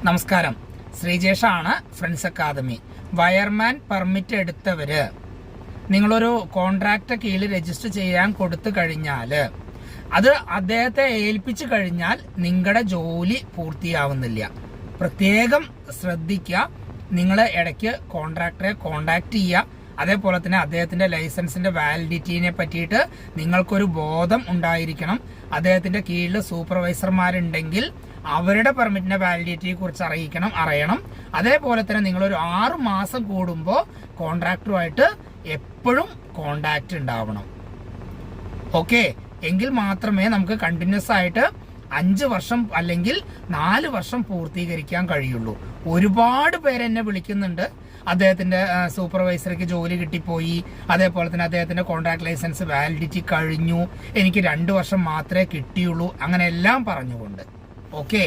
നമസ്കാരം, ശ്രീജേഷാണ്, friends academy. Wireman permit എടുത്തവര് നിങ്ങളൊരു contract കീഴിൽ രജിസ്റ്റർ ചെയ്യാൻ കൊടുത്തു കഴിഞ്ഞാൽ അത് അദ്ദേഹത്തെ ഏൽപ്പിച്ചു കഴിഞ്ഞാൽ നിങ്ങളുടെ ജോലി പൂർത്തിയാവുന്നില്ല. പ്രത്യേകം ശ്രദ്ധിക്കുക. നിങ്ങൾ ഇടയ്ക്ക് കോൺട്രാക്ടറെ കോണ്ടാക്ട് ചെയ്യുക. അതേപോലെ തന്നെ അദ്ദേഹത്തിന്റെ ലൈസൻസിന്റെ വാലിഡിറ്റിനെ പറ്റിയിട്ട് നിങ്ങൾക്കൊരു ബോധം ഉണ്ടായിരിക്കണം. അദ്ദേഹത്തിന്റെ കീഴിൽ സൂപ്പർവൈസർമാരുണ്ടെങ്കിൽ അവരുടെ പെർമിറ്റിന്റെ വാലിഡിറ്റിയെ കുറിച്ച് അറിയണം. അതേപോലെ തന്നെ നിങ്ങളൊരു 6 മാസം കൂടുമ്പോൾ കോൺട്രാക്ടറുമായിട്ട് എപ്പോഴും കോണ്ടാക്ട് ഉണ്ടാവണം. ഓക്കെ, എങ്കിൽ മാത്രമേ നമുക്ക് കണ്ടിന്യൂസ് ആയിട്ട് 5 വർഷം അല്ലെങ്കിൽ 4 വർഷം പൂർത്തീകരിക്കാൻ കഴിയുള്ളൂ. ഒരുപാട് പേര് എന്നെ വിളിക്കുന്നുണ്ട്, അദ്ദേഹത്തിന്റെ സൂപ്പർവൈസർക്ക് ജോലി കിട്ടിപ്പോയി, അതേപോലെ തന്നെ അദ്ദേഹത്തിന്റെ കോൺട്രാക്ട് ലൈസൻസ് വാലിഡിറ്റി കഴിഞ്ഞു, എനിക്ക് 2 വർഷം മാത്രമേ കിട്ടിയുള്ളൂ, അങ്ങനെ എല്ലാം പറഞ്ഞുകൊണ്ട്. ഓക്കെ.